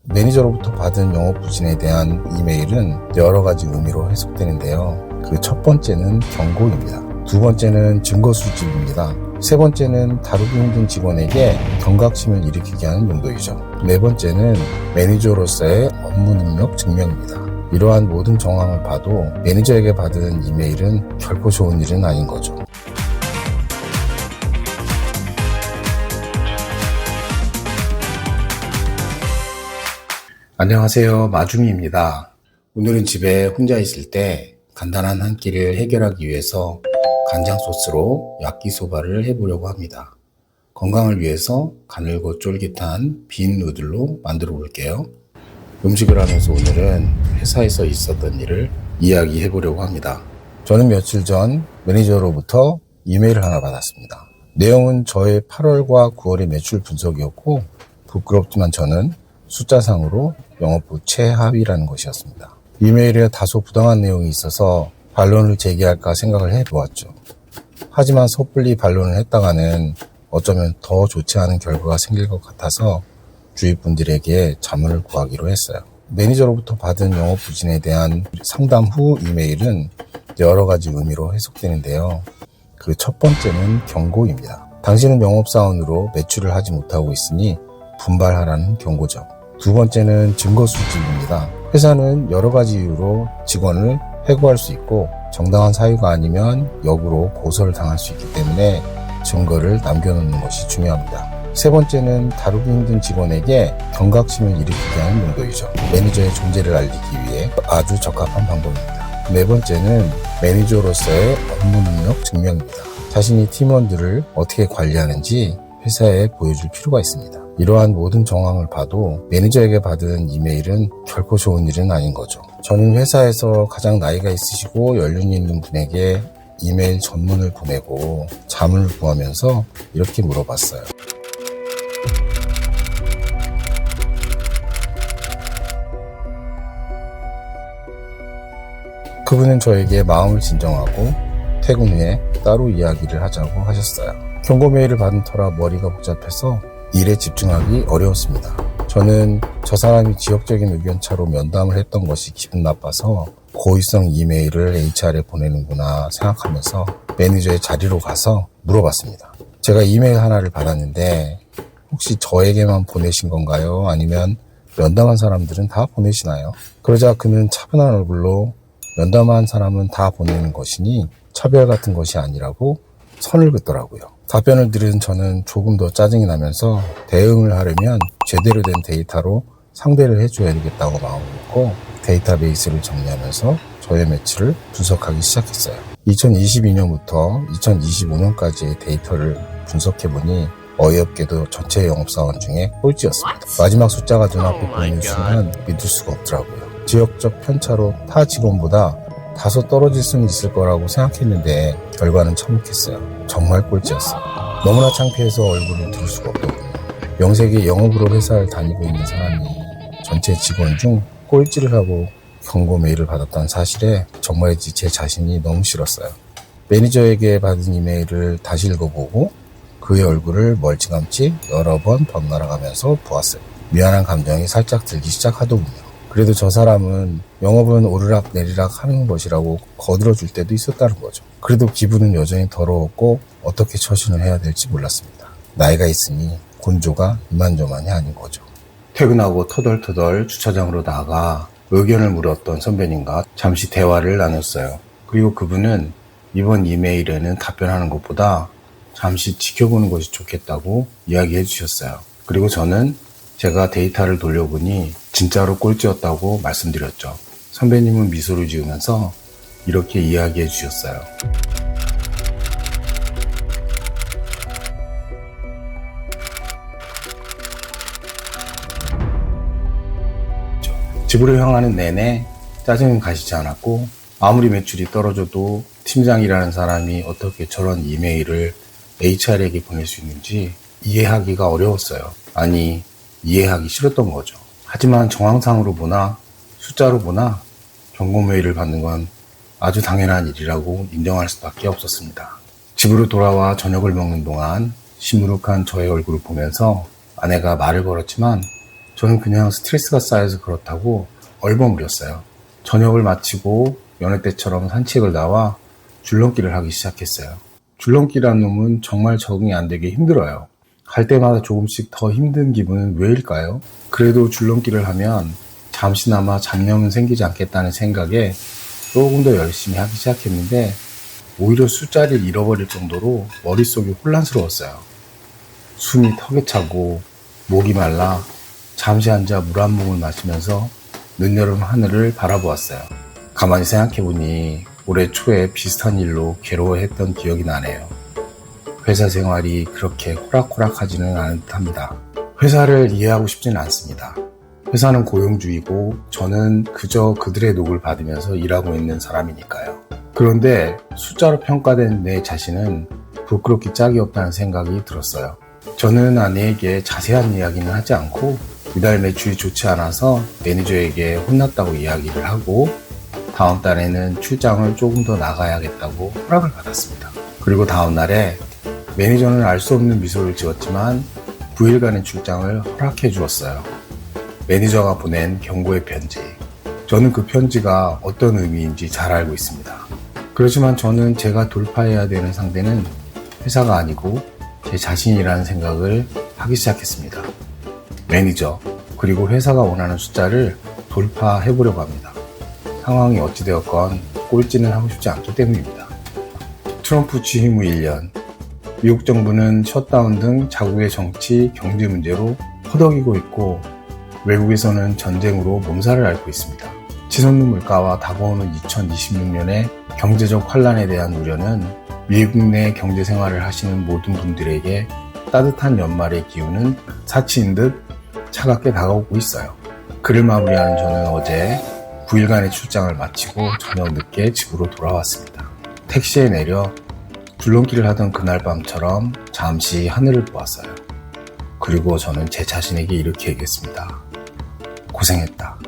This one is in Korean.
매니저로부터 받은 영업 부진에 대한 이메일은 여러 가지 의미로 해석되는데요. 그 첫 번째는 경고입니다. 두 번째는 증거 수집입니다. 세 번째는 다루기 힘든 직원에게 경각심을 일으키게 하는 용도이죠. 네 번째는 매니저로서의 업무 능력 증명입니다. 이러한 모든 정황을 봐도 매니저에게 받은 이메일은 결코 좋은 일은 아닌 거죠. 안녕하세요, 마중이입니다. 오늘은 집에 혼자 있을 때 간단한 한 끼를 해결하기 위해서 간장 소스로 야끼소바를 해보려고 합니다. 건강을 위해서 가늘고 쫄깃한 빈 누들로 만들어 볼게요. 음식을 하면서 오늘은 회사에서 있었던 일을 이야기해 보려고 합니다. 저는 며칠 전 매니저로부터 이메일을 하나 받았습니다. 내용은 저의 8월과 9월의 매출 분석이었고, 부끄럽지만 저는 숫자상으로 영업부 최하위라는 것이었습니다. 이메일에 다소 부당한 내용이 있어서 반론을 제기할까 생각을 해보았죠. 하지만 섣불리 반론을 했다가는 어쩌면 더 좋지 않은 결과가 생길 것 같아서 주위 분들에게 자문을 구하기로 했어요. 매니저로부터 받은 영업 부진에 대한 상담 후 이메일은 여러 가지 의미로 해석되는데요. 그 첫 번째는 경고입니다. 당신은 영업사원으로 매출을 하지 못하고 있으니 분발하라는 경고죠. 두 번째는 증거 수집입니다. 회사는 여러 가지 이유로 직원을 해고할 수 있고 정당한 사유가 아니면 역으로 고소를 당할 수 있기 때문에 증거를 남겨놓는 것이 중요합니다. 세 번째는 다루기 힘든 직원에게 경각심을 일으키게 하는 용도이죠. 매니저의 존재를 알리기 위해 아주 적합한 방법입니다. 네 번째는 매니저로서의 업무 능력 증명입니다. 자신이 팀원들을 어떻게 관리하는지 회사에 보여줄 필요가 있습니다. 이러한 모든 정황을 봐도 매니저에게 받은 이메일은 결코 좋은 일은 아닌 거죠. 저는 회사에서 가장 나이가 있으시고 연륜이 있는 분에게 이메일 전문을 보내고 자문을 구하면서 이렇게 물어봤어요. 그분은 저에게 마음을 진정하고 퇴근 후에 따로 이야기를 하자고 하셨어요. 경고 메일을 받은 터라 머리가 복잡해서 일에 집중하기 어려웠습니다. 저는 저 사람이 지역적인 의견차로 면담을 했던 것이 기분 나빠서 고의성 이메일을 HR에 보내는구나 생각하면서 매니저의 자리로 가서 물어봤습니다. 제가 이메일 하나를 받았는데 혹시 저에게만 보내신 건가요? 아니면 면담한 사람들은 다 보내시나요? 그러자 그는 차분한 얼굴로 면담한 사람은 다 보내는 것이니 차별 같은 것이 아니라고 선을 긋더라고요. 답변을 들은 저는 조금 더 짜증이 나면서 대응을 하려면 제대로 된 데이터로 상대를 해줘야 되겠다고 마음을 먹고 데이터베이스를 정리하면서 저의 매출을 분석하기 시작했어요. 2022년부터 2025년까지의 데이터를 분석해보니 어이없게도 전체 영업사원 중에 꼴찌였습니다. 마지막 숫자가 눈앞에 보이는 순간 믿을 수가 없더라고요. 지역적 편차로 타 직원보다 다소 떨어질 수는 있을 거라고 생각했는데 결과는 참혹했어요. 정말 꼴찌였어요. 너무나 창피해서 얼굴을 들 수가 없더군요. 명색이 영업으로 회사를 다니고 있는 사람이 전체 직원 중 꼴찌를 하고 경고 메일을 받았다는 사실에 정말이지 제 자신이 너무 싫었어요. 매니저에게 받은 이메일을 다시 읽어보고 그의 얼굴을 멀찌감치 여러 번 번갈아 가면서 보았어요. 미안한 감정이 살짝 들기 시작하더군요. 그래도 저 사람은 영업은 오르락 내리락 하는 것이라고 거들어줄 때도 있었다는 거죠. 그래도 기분은 여전히 더러웠고 어떻게 처신을 해야 될지 몰랐습니다. 나이가 있으니 곤조가 이만저만이 아닌 거죠. 퇴근하고 터덜터덜 주차장으로 나가 의견을 물었던 선배님과 잠시 대화를 나눴어요. 그리고 그분은 이번 이메일에는 답변하는 것보다 잠시 지켜보는 것이 좋겠다고 이야기해 주셨어요. 그리고 저는 제가 데이터를 돌려보니 진짜로 꼴찌였다고 말씀드렸죠. 선배님은 미소를 지으면서 이렇게 이야기해 주셨어요. 집으로 향하는 내내 짜증은 가시지 않았고 아무리 매출이 떨어져도 팀장이라는 사람이 어떻게 저런 이메일을 HR에게 보낼 수 있는지 이해하기가 어려웠어요. 아니, 이해하기 싫었던 거죠. 하지만 정황상으로 보나 숫자로 보나 경고 메일을 받는 건 아주 당연한 일이라고 인정할 수밖에 없었습니다. 집으로 돌아와 저녁을 먹는 동안 시무룩한 저의 얼굴을 보면서 아내가 말을 걸었지만 저는 그냥 스트레스가 쌓여서 그렇다고 얼버무렸어요. 저녁을 마치고 여느 때처럼 산책을 나와 줄넘기를 하기 시작했어요. 줄넘기라는 놈은 정말 적응이 안 되게 힘들어요. 갈 때마다 조금씩 더 힘든 기분은 왜일까요? 그래도 줄넘기를 하면 잠시나마 잡념은 생기지 않겠다는 생각에 조금 더 열심히 하기 시작했는데 오히려 숫자를 잃어버릴 정도로 머릿속이 혼란스러웠어요. 숨이 턱에 차고 목이 말라 잠시 앉아 물 한 모금을 마시면서 늦여름 하늘을 바라보았어요. 가만히 생각해보니 올해 초에 비슷한 일로 괴로워했던 기억이 나네요. 회사 생활이 그렇게 호락호락하지는 않은 듯합니다. 회사를 이해하고 싶지는 않습니다. 회사는 고용주의고 저는 그저 그들의 녹을 받으면서 일하고 있는 사람이니까요. 그런데 숫자로 평가된 내 자신은 부끄럽기 짝이 없다는 생각이 들었어요. 저는 아내에게 자세한 이야기는 하지 않고 이달 매출이 좋지 않아서 매니저에게 혼났다고 이야기를 하고 다음 달에는 출장을 조금 더 나가야겠다고 허락을 받았습니다. 그리고 다음 날에 매니저는 알 수 없는 미소를 지었지만 9일간의 출장을 허락해 주었어요. 매니저가 보낸 경고의 편지. 저는 그 편지가 어떤 의미인지 잘 알고 있습니다. 그렇지만 저는 제가 돌파해야 되는 상대는 회사가 아니고 제 자신이라는 생각을 하기 시작했습니다. 매니저, 그리고 회사가 원하는 숫자를 돌파해보려고 합니다. 상황이 어찌되었건 꼴찌는 하고 싶지 않기 때문입니다. 트럼프 취임 후 1년, 미국 정부는 셧다운 등 자국의 정치, 경제 문제로 허덕이고 있고 외국에서는 전쟁으로 몸살을 앓고 있습니다. 치솟는 물가와 다가오는 2026년의 경제적 환란에 대한 우려는 미국 내 경제 생활을 하시는 모든 분들에게 따뜻한 연말의 기운은 사치인 듯 차갑게 다가오고 있어요. 글을 마무리하는 저는 어제 9일간의 출장을 마치고 저녁 늦게 집으로 돌아왔습니다. 택시에 내려 줄넘기를 하던 그날 밤처럼 잠시 하늘을 보았어요. 그리고 저는 제 자신에게 이렇게 얘기했습니다. 고생했다.